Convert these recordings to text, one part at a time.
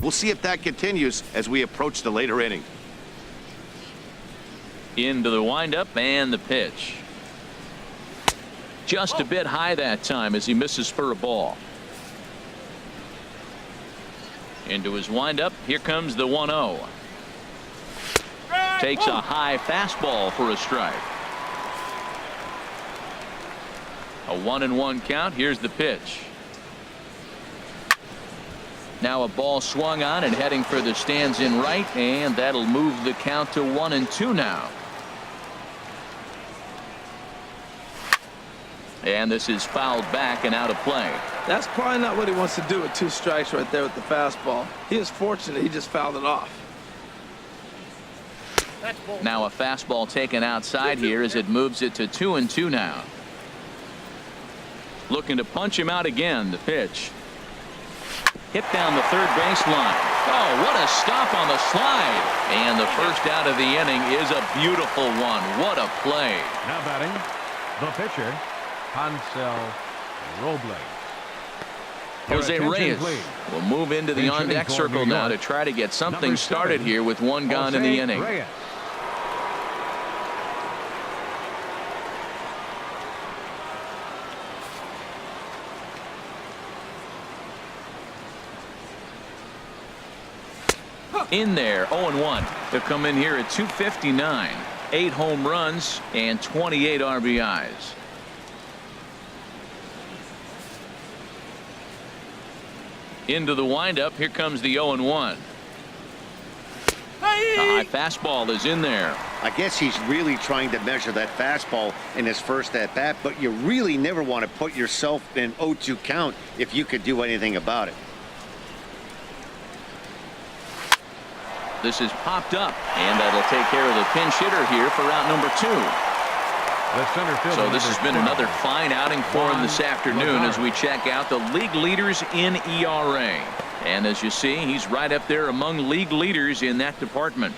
We'll see if that continues as we approach the later inning. Into the windup and the pitch. Just a bit high that time as he misses for a ball. Into his windup. Here comes the 1-0. Takes a high fastball for a strike. A 1-1 count. Here's the pitch. Now a ball swung on and heading for the stands in right, and that'll move the count to 1-2 now. And this is fouled back and out of play. That's probably not what he wants to do with 2 strikes right there with the fastball. He is fortunate he just fouled it off. Now a fastball taken outside here as it moves it to 2-2 now. Looking to punch him out again. The pitch. Hit down the third baseline. Oh, what a stop on the slide. And the first out of the inning is a beautiful one. What a play. Now batting, the pitcher, Hansel Robles. Jose Reyes will move into the on-deck circle now to try to get something started here with one gone in the inning. In there, 0-1. They'll come in here at 259. 8 home runs and 28 RBIs. Into the windup. Here comes the 0-1. The high fastball is in there. I guess he's really trying to measure that fastball in his first at bat, but you really never want to put yourself in 0-2 count if you could do anything about it. This is popped up, and that'll take care of the pinch hitter here for out number 2. So this has been another fine outing for him this afternoon as we check out the league leaders in ERA. And as you see, he's right up there among league leaders in that department.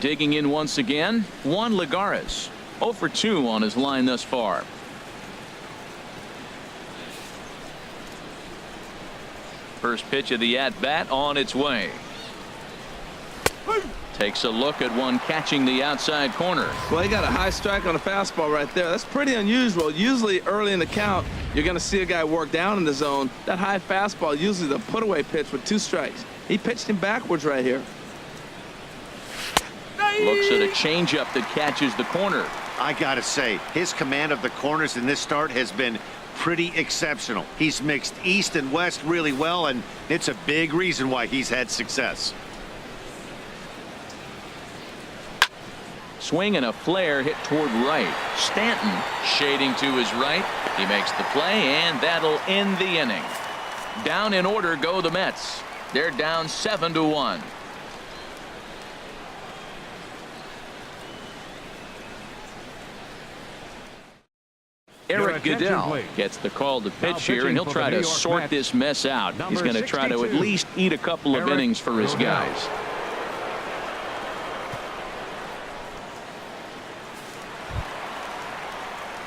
Digging in once again, Juan Lagares. 0 for 2 on his line thus far. First pitch of the at-bat on its way. Takes a look at one catching the outside corner. Well, he got a high strike on a fastball right there. That's pretty unusual. Usually early in the count, you're going to see a guy work down in the zone. That high fastball, usually the put-away pitch with 2 strikes. He pitched him backwards right here. Looks at a changeup that catches the corner. I gotta say, his command of the corners in this start has been pretty exceptional. He's mixed east and west really well, and it's a big reason why he's had success. Swing and a flare hit toward right. Stanton shading to his right. He makes the play, and that'll end the inning. Down in order go the Mets. They're down 7-1. Eric Goodell gets the call to pitch here, and he'll try to sort this mess out. He's going to try to at least eat a couple of innings for his guys.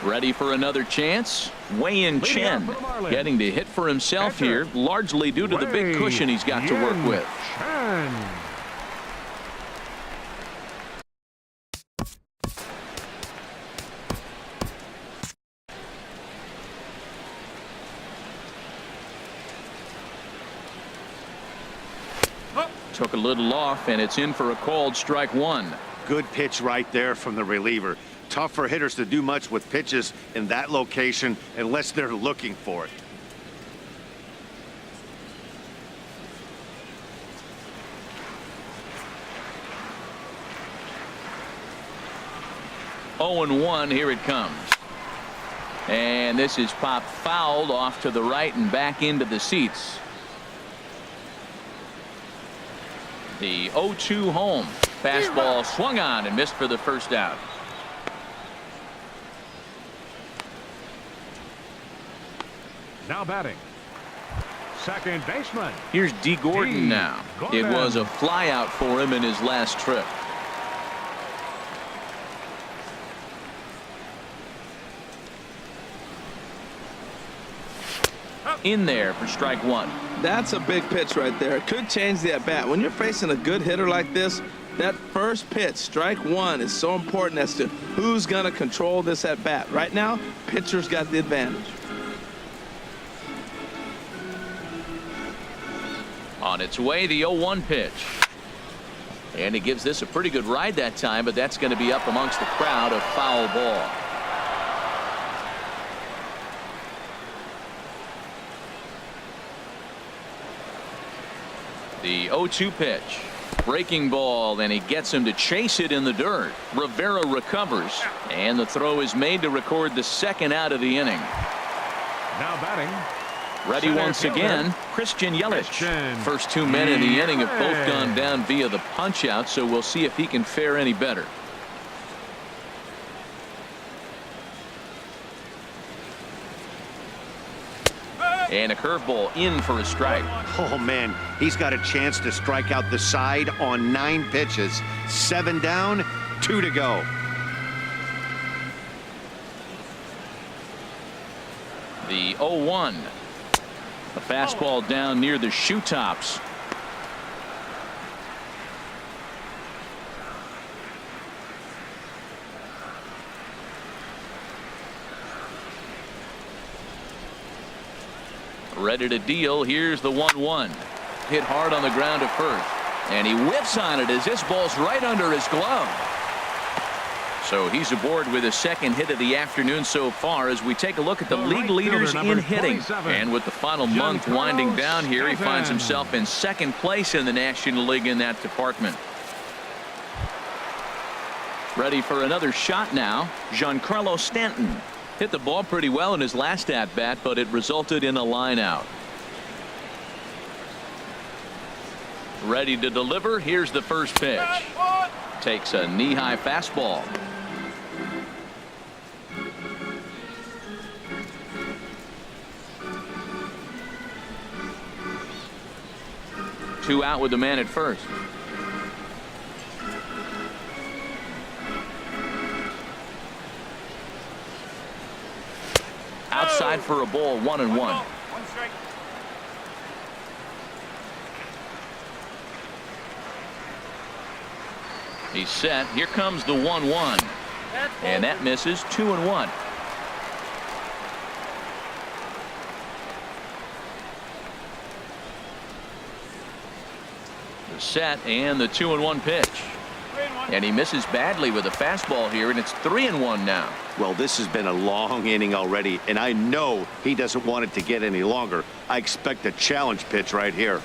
Ready for another chance? Wei-Yin Chen getting to hit for himself here, largely due to the big cushion he's got to work with. Took a little off, and it's in for a called strike 1. Good pitch right there from the reliever. Tough for hitters to do much with pitches in that location unless they're looking for it. Oh and 1, here it comes. And this is popped fouled off to the right and back into the seats. The 0-2 home. Fastball swung on and missed for the first out. Now batting, second baseman. Here's D. Gordon now. It was a fly out for him in his last trip. in there for strike one. That's a big pitch right there. It could change the at-bat. When you're facing a good hitter like this, that first pitch, strike one, is so important as to who's going to control this at-bat. Right now, pitcher's got the advantage. On its way, the 0-1 pitch. And he gives this a pretty good ride that time, but that's going to be up amongst the crowd, a foul ball. The 0-2 pitch. Breaking ball, and he gets him to chase it in the dirt. Rivera recovers, and the throw is made to record the second out of the inning. Now batting. Ready once again, Christian Yelich. First two men in the inning have both gone down via the punch out, so we'll see if he can fare any better. And a curveball in for a strike. Oh, man, he's got a chance to strike out the side on 9 pitches. 7 down, 2 to go. The 0-1. A fastball down near the shoe tops. Ready to deal. Here's the 1-1. Hit hard on the ground to first. And he whiffs on it as this ball's right under his glove. So he's aboard with his second hit of the afternoon so far as we take a look at the league leaders in hitting. And with the final month winding down here, he finds himself in second place in the National League in that department. Ready for another shot now. Giancarlo Stanton. Hit the ball pretty well in his last at-bat, but it resulted in a line out. Ready to deliver. Here's the first pitch. Takes a knee-high fastball. Two out with the man at first. Outside for a ball, 1-1. He's set. Here comes the 1-1. And that misses. 2-1. The set and the 2-1 pitch. And he misses badly with a fastball here, and it's 3-1 now. Well, this has been a long inning already, and I know he doesn't want it to get any longer. I expect a challenge pitch right here.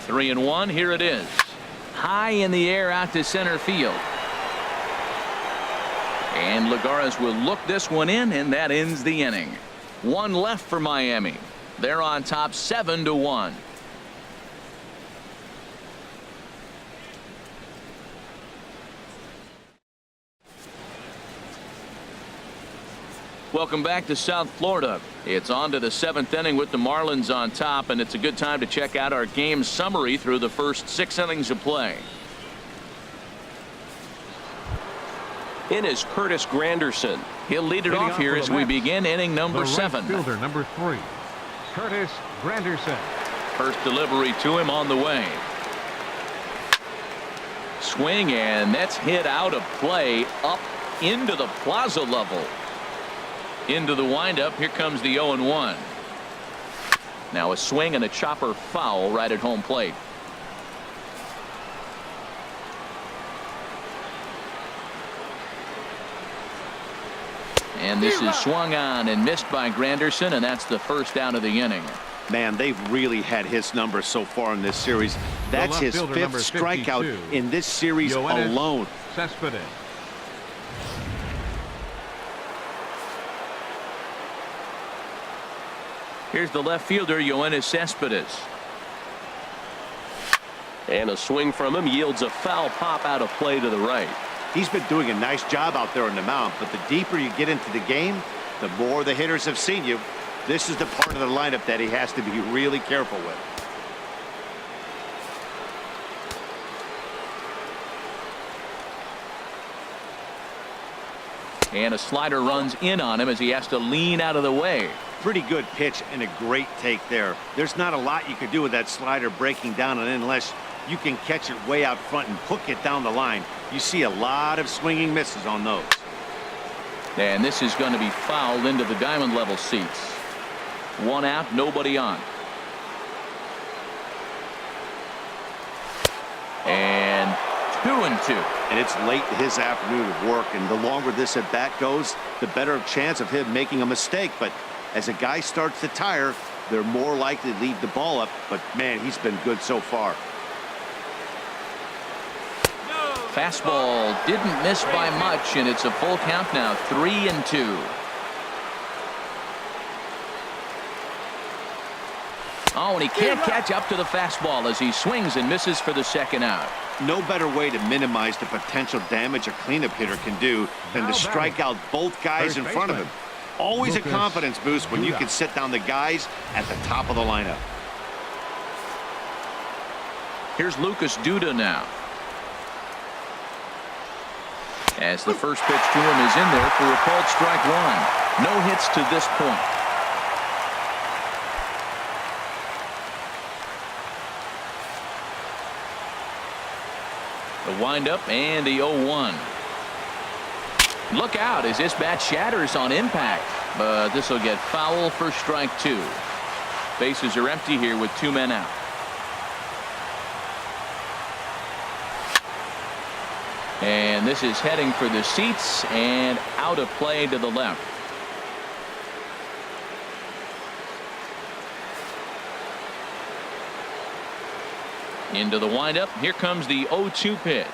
Three and one. Here it is. High in the air out to center field. And Lagares will look this one in, and that ends the inning. One left for Miami. They're on top 7-1. Welcome back to South Florida. It's on to the 7th inning with the Marlins on top, and it's a good time to check out our game summary through the first 6 innings of play. In is Curtis Granderson. He'll lead it off here as we begin inning number 7. Right fielder number 3, Curtis Granderson. First delivery to him on the way. Swing, and that's hit out of play up into the plaza level. Into the windup. Here comes the 0-1. Now a swing and a chopper foul right at home plate. And this is swung on and missed by Granderson, and that's the first out of the inning. Man, they've really had his number so far in this series. That's his 5th strikeout in this series alone. Cespedes. Here's the left fielder, Yoenis Cespedes. And a swing from him yields a foul pop out of play to the right. He's been doing a nice job out there on the mound, but the deeper you get into the game, the more the hitters have seen you. This is the part of the lineup that he has to be really careful with. And a slider runs in on him as he has to lean out of the way. Pretty good pitch and a great take there. There's not a lot you could do with that slider breaking down and in unless you can catch it way out front and hook it down the line. You see a lot of swinging misses on those. And this is going to be fouled into the diamond level seats. 1 out, nobody on. And 2-2. And it's late in his afternoon of work, and the longer this at bat goes, the better chance of him making a mistake. But as a guy starts to tire, they're more likely to leave the ball up. But man, he's been good so far. Fastball didn't miss by much, and it's a full count now. 3-2. Oh, and he can't catch up to the fastball as he swings and misses for the second out. No better way to minimize the potential damage a cleanup hitter can do than to strike out both guys in front of him. Always a confidence boost when you can sit down the guys at the top of the lineup. Here's Lucas Duda now. As the first pitch to him is in there for a called strike 1. No hits to this point. The windup and the 0-1. Look out as this bat shatters on impact, but this will get foul for strike 2. Bases are empty here with 2 men out. And this is heading for the seats and out of play to the left. Into the windup. Here comes the 0-2 pitch.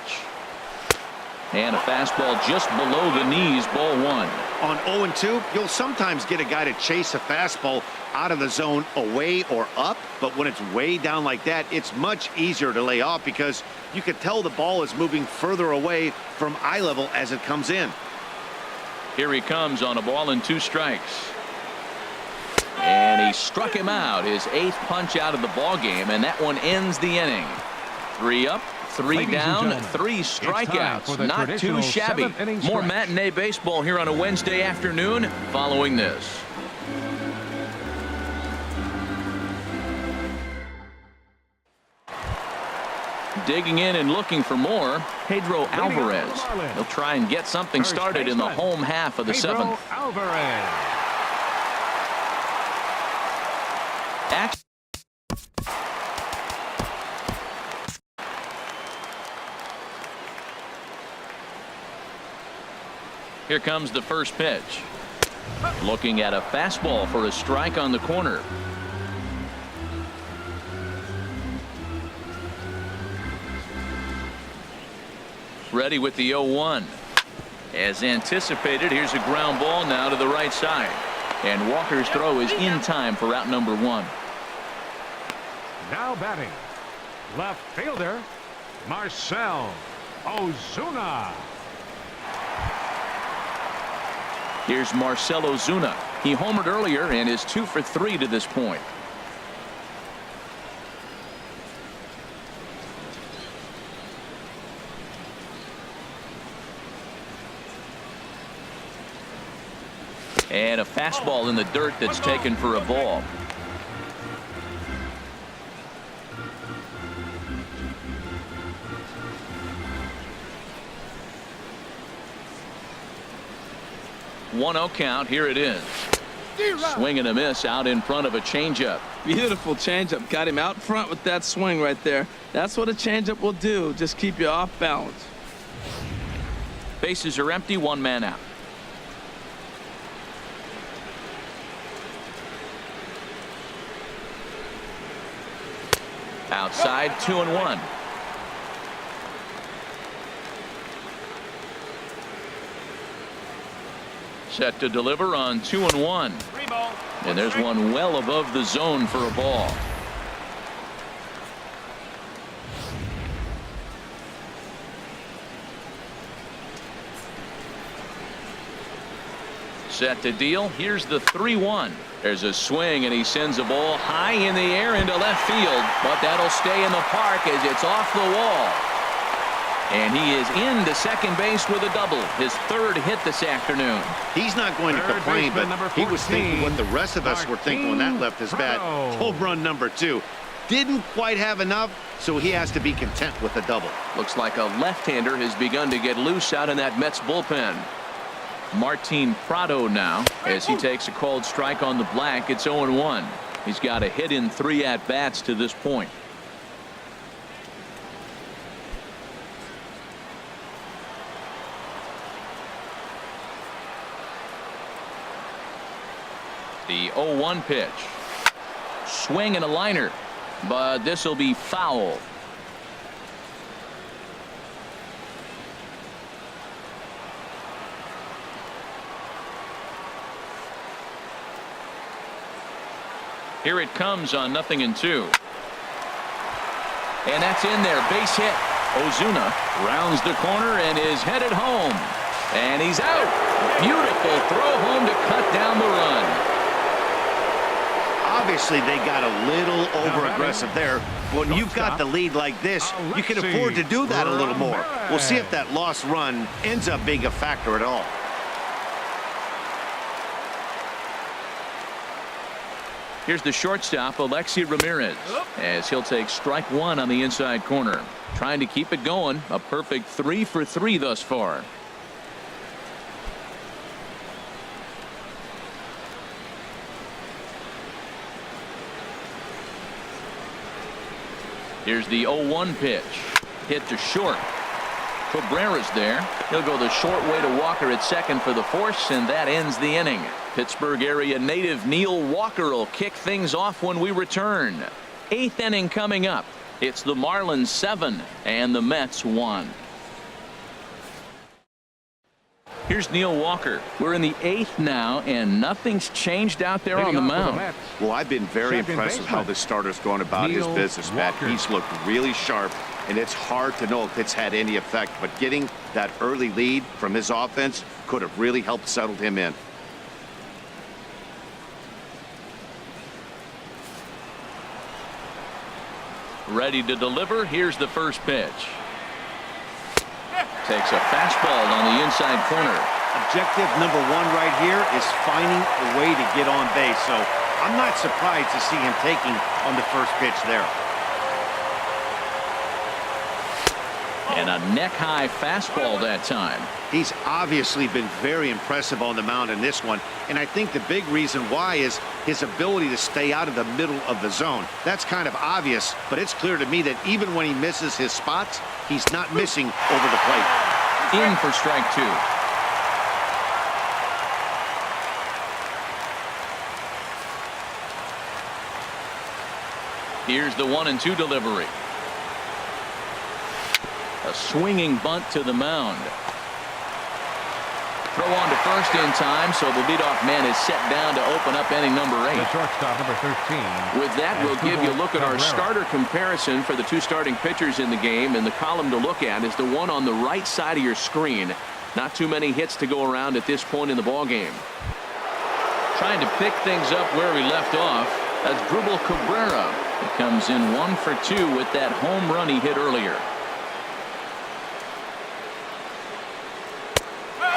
And a fastball just below the knees, ball 1. On 0-2, you'll sometimes get a guy to chase a fastball out of the zone away or up, but when it's way down like that, it's much easier to lay off because you can tell the ball is moving further away from eye level as it comes in. Here he comes on a ball and 2 strikes. And he struck him out, his 8th punch out of the ball game, and that one ends the inning. 3 up, 3 down, 3 strikeouts. Not too shabby. More matinee baseball here on a Wednesday afternoon following this. Digging in and looking for more, Pedro Alvarez. He'll try and get something started in the home half of the 7th. Here comes the first pitch. Looking at a fastball for a strike on the corner. Ready with the 0-1. As anticipated, here's a ground ball now to the right side. And Walker's throw is in time for out number 1. Now batting, left fielder, Marcell Ozuna. Here's Marcell Ozuna. He homered earlier and is 2 for 3 to this point. And a fastball in the dirt that's taken for a ball. One 0 count. Here it is. Swing and a miss out in front of a changeup. Beautiful changeup. Got him out front with that swing right there. That's what a changeup will do. Just keep you off balance. Bases are empty. 1 man out. Outside, 2-1. Set to deliver on 2-1. And there's one well above the zone for a ball. Set to deal. Here's the 3-1. There's a swing, and he sends a ball high in the air into left field, but that'll stay in the park as it's off the wall. And he is into second base with a double. His third hit this afternoon. He's not going to complain, but he was thinking what the rest of us were thinking when that left his bat. Home run number 2. Didn't quite have enough, so he has to be content with a double. Looks like a left-hander has begun to get loose out in that Mets bullpen. Martin Prado now as he takes a called strike on the black. It's 0-1. He's got a hit in 3 at-bats to this point. The 0-1 pitch. Swing and a liner, but this will be foul. Here it comes on 0-2. And that's in there. Base hit. Ozuna rounds the corner and is headed home. And he's out. Beautiful throw home to cut down the run. Obviously, they got a little over-aggressive there. When you've got the lead like this, you can afford to do that a little more. We'll see if that lost run ends up being a factor at all. Here's the shortstop, Alexi Ramirez, as he'll take strike 1 on the inside corner. Trying to keep it going. A perfect 3 for 3 thus far. Here's the 0-1 pitch. Hit to short. Cabrera's there. He'll go the short way to Walker at second for the force, and that ends the inning. Pittsburgh area native Neil Walker will kick things off when we return. 8th inning coming up. It's the Marlins 7 and the Mets 1. Here's Neil Walker. We're in the 8th now, and nothing's changed out there on the mound. Well, I've been very impressed with how this starter's going about his business, Matt. He's looked really sharp, and it's hard to know if it's had any effect. But getting that early lead from his offense could have really helped settle him in. Ready to deliver. Here's the first pitch. Takes a fastball on the inside corner. Objective number 1 right here is finding a way to get on base. So I'm not surprised to see him taking on the first pitch there. And a neck-high fastball that time. He's obviously been very impressive on the mound in this one, and I think the big reason why is his ability to stay out of the middle of the zone. That's kind of obvious, but it's clear to me that even when he misses his spots, he's not missing over the plate. In for strike 2. Here's the 1-2 delivery. A swinging bunt to the mound. Throw on to first in time, so the leadoff man is set down to open up inning number 8. The shortstop, number 13. With that, we'll give you a look at our starter comparison for the 2 starting pitchers in the game, and the column to look at is the one on the right side of your screen. Not too many hits to go around at this point in the ball game. Trying to pick things up where we left off. That's Dribble Cabrera. He comes in 1 for 2 with that home run he hit earlier.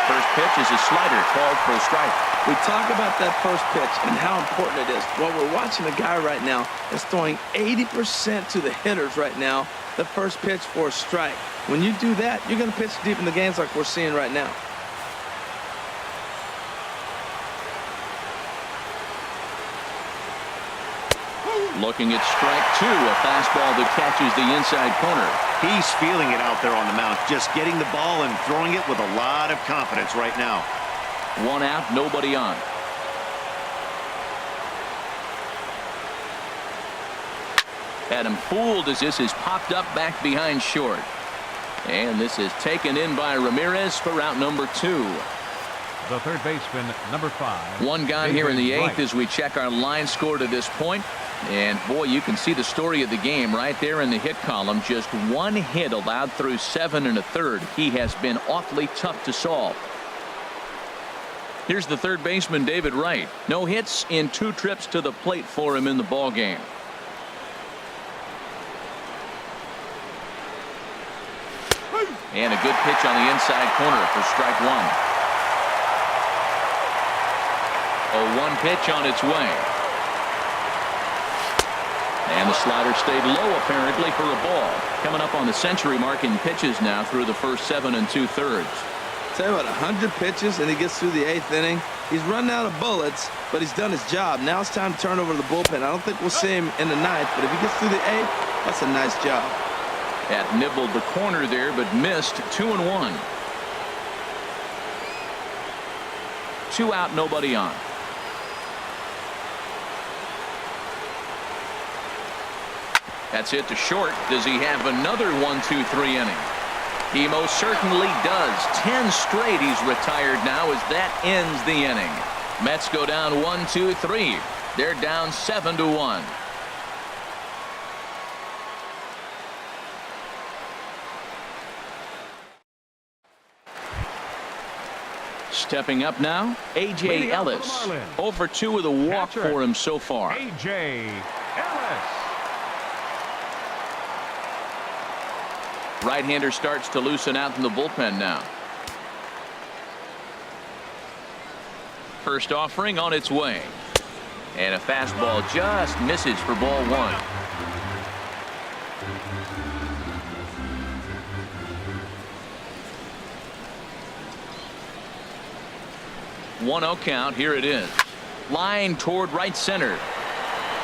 First pitch is a slider called for a strike. We talk about that first pitch and how important it is. Well, we're watching a guy right now that's throwing 80% to the hitters right now. The first pitch for a strike. When you do that, you're going to pitch deep in the games like we're seeing right now. Looking at strike 2, a fastball that catches the inside corner. He's feeling it out there on the mound, just getting the ball and throwing it with a lot of confidence right now. 1 out, nobody on. Had him fooled as this is popped up back behind short. And this is taken in by Ramirez for out number 2. The third baseman, number 5. 1 gone here in the 8th as we check our line score to this point. And boy, you can see the story of the game right there in the hit column. Just 1 hit allowed through 7 1/3. He has been awfully tough to solve. Here's the third baseman, David Wright. No hits in 2 trips to the plate for him in the ball game. And a good pitch on the inside corner for strike one. 0-1 pitch on its way. And the slider stayed low apparently for a ball. Coming up on the century mark in pitches now through the first 7 2/3. Tell you what, 100 pitches and he gets through the 8th inning. He's running out of bullets, but he's done his job. Now it's time to turn over the bullpen. I don't think we'll see him in the 9th, but if he gets through the 8th, that's a nice job. That nibbled the corner there, but missed. 2-1. 2 out, nobody on. That's hit to short. Does he have another 1-2-3 inning? He most certainly does. 10 straight he's retired now as that ends the inning. Mets go down 1-2-3. They're down 7-1. Stepping up now, A.J. Ellis. 0-for-2 with a walk for him so far. A.J. Ellis. Right-hander starts to loosen out in the bullpen now. First offering on its way. And a fastball just misses for ball one. 1-0 count. Here it is. Line toward right center.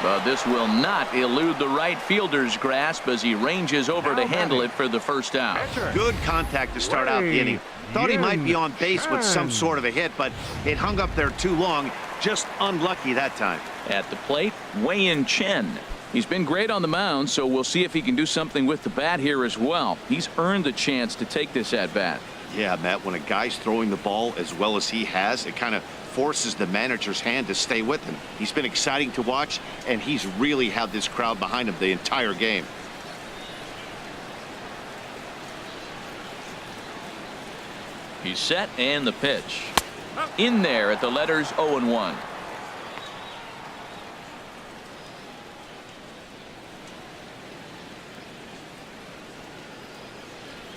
But this will not elude the right fielder's grasp as he ranges over to handle it for the first out. Good contact to start out the inning. Thought he might be on base with some sort of a hit, but it hung up there too long. Just unlucky that time. At the plate, Wei-Yin Chen. He's been great on the mound, so we'll see if he can do something with the bat here as well. He's earned the chance to take this at bat. Yeah, Matt, when a guy's throwing the ball as well as he has, it kind of forces the manager's hand to stay with him. He's been exciting to watch, and he's really had this crowd behind him the entire game. He's set, and the pitch. In there at the letters 0-1.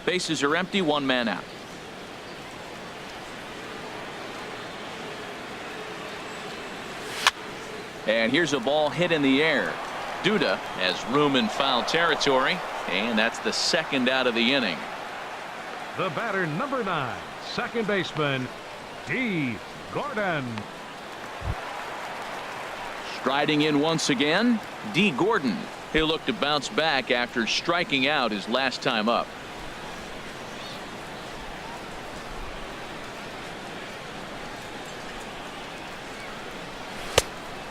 Bases are empty, one man out. And here's a ball hit in the air. Duda has room in foul territory, and that's the second out of the inning. The batter, number 9, second baseman, D. Gordon. Striding in once again, D. Gordon. He'll look to bounce back after striking out his last time up.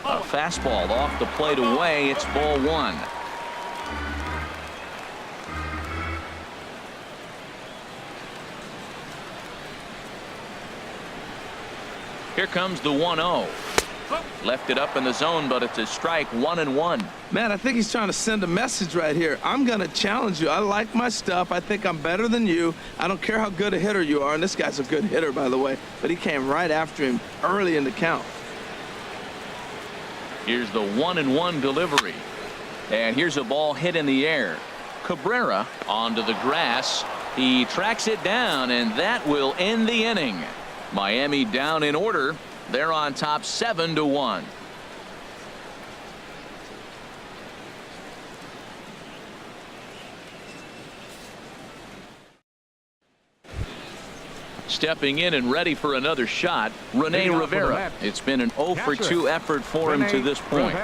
A fastball off the plate away. It's ball one. Here comes the 1-0. Left it up in the zone, but it's a strike. 1-1. Man, I think he's trying to send a message right here. I'm going to challenge you. I like my stuff. I think I'm better than you. I don't care how good a hitter you are. And this guy's a good hitter, by the way. But he came right after him early in the count. Here's the 1-1 delivery. And here's a ball hit in the air. Cabrera onto the grass. He tracks it down, and that will end the inning. Miami down in order. They're on top 7-1. Stepping in and ready for another shot, Rene Rivera. It's been an 0-for-2 effort for him to this point.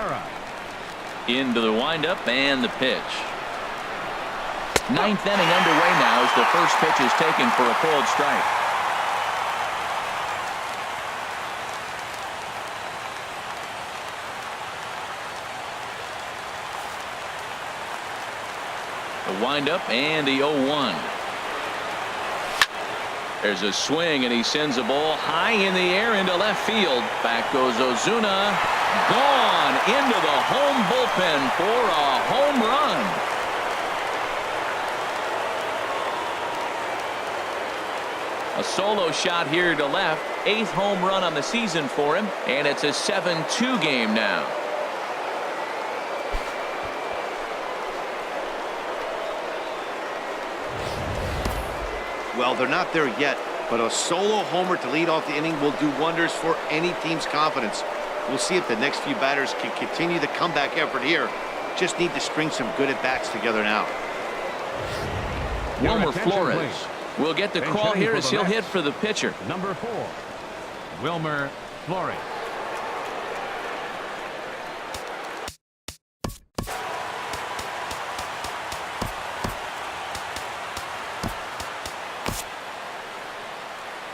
Into the windup and the pitch. Ninth inning underway now as the first pitch is taken for a called strike. The windup and the 0-1. There's a swing, and he sends a ball high in the air into left field. Back goes Ozuna. Gone into the home bullpen for a home run. A solo shot here to left. 8th home run on the season for him, and it's a 7-2 game now. Well, they're not there yet, but a solo homer to lead off the inning will do wonders for any team's confidence. We'll see if the next few batters can continue the comeback effort here. Just need to string some good at-bats together now. Wilmer Flores will get the call here as he'll hit for the pitcher. Number 4, Wilmer Flores.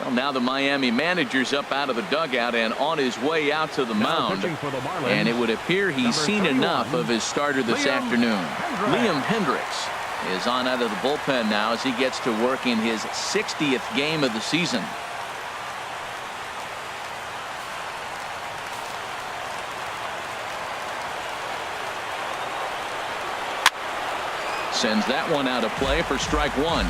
Well, now the Miami manager's up out of the dugout and on his way out to the mound. And it would appear he's seen enough of his starter this afternoon. Liam Hendricks is on out of the bullpen now as he gets to work in his 60th game of the season. Sends that one out of play for strike one.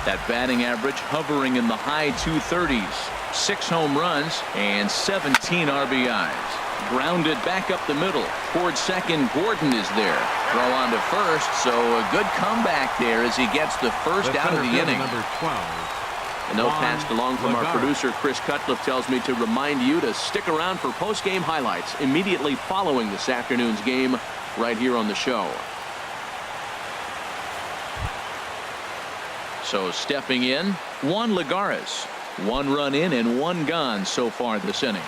That batting average hovering in the high 230s. 6 home runs and 17 RBIs. Grounded back up the middle. Towards second, Gordon is there. Throw on to first, so a good comeback there as he gets the first out of the inning. Number 12. A note passed along from our producer Chris Cutcliffe tells me to remind you to stick around for post-game highlights immediately following this afternoon's game right here on the show. So stepping in, Juan Lagares. 1 run in and 1 gone so far this inning.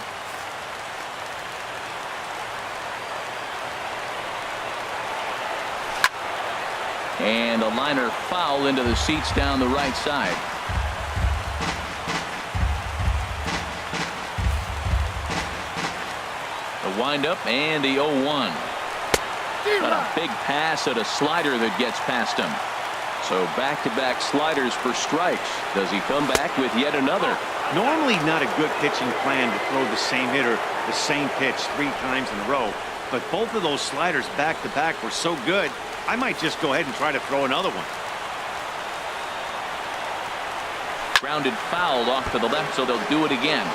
And a liner foul into the seats down the right side. The windup and the 0-1. But a big pass at a slider that gets past him. So back-to-back sliders for strikes. Does he come back with yet another? Normally not a good pitching plan to throw the same hitter the same pitch 3 times in a row. But both of those sliders back-to-back were so good, I might just go ahead and try to throw another one. Grounded foul off to the left, so they'll do it again.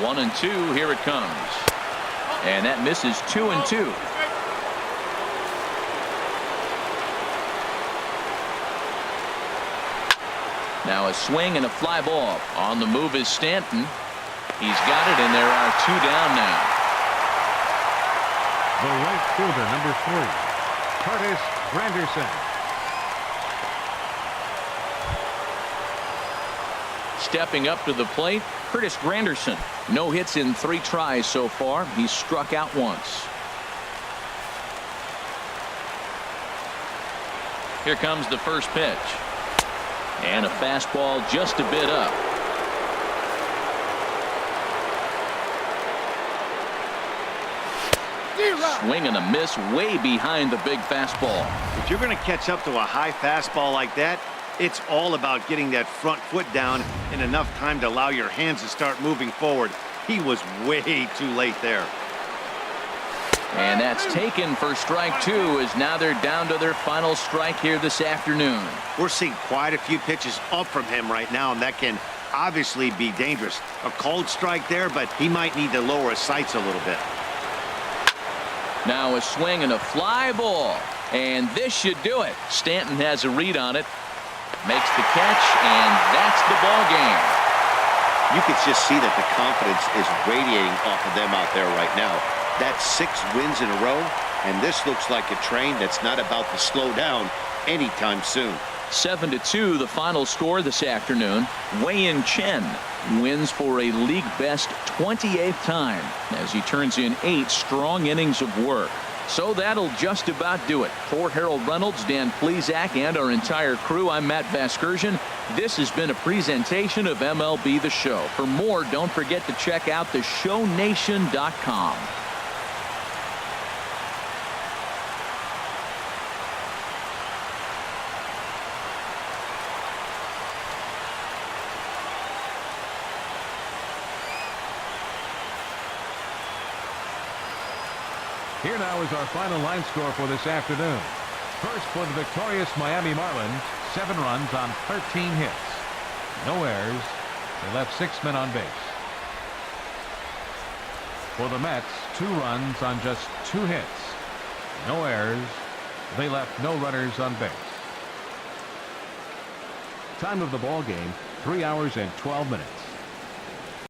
One and 2, here it comes. And that misses 2-2. Now a swing and a fly ball. On the move is Stanton. He's got it, and there are 2 down now. The right fielder, number 3, Curtis Granderson. Stepping up to the plate, Curtis Granderson. No hits in 3 tries so far. He's struck out once. Here comes the first pitch. And a fastball just a bit up. Swing and a miss way behind the big fastball. If you're going to catch up to a high fastball like that, it's all about getting that front foot down in enough time to allow your hands to start moving forward. He was way too late there. And that's taken for strike 2 as now they're down to their final strike here this afternoon. We're seeing quite a few pitches up from him right now, and that can obviously be dangerous. A cold strike there, but he might need to lower his sights a little bit. Now a swing and a fly ball. And this should do it. Stanton has a read on it. Makes the catch, and that's the ball game. You could just see that the confidence is radiating off of them out there right now. That's 6 wins in a row, and this looks like a train that's not about to slow down anytime soon. 7-2 the final score this afternoon. Wei-Yin Chen wins for a league best 28th time as he turns in 8 strong innings of work. So that'll just about do it. For Harold Reynolds, Dan Plesac, and our entire crew, I'm Matt Vasgersian. This has been a presentation of MLB The Show. For more, don't forget to check out theshownation.com. Here now is our final line score for this afternoon. First for the victorious Miami Marlins, 7 runs on 13 hits. No errors. They left 6 men on base. For the Mets, 2 runs on just 2 hits. No errors. They left no runners on base. Time of the ball game, 3 hours and 12 minutes.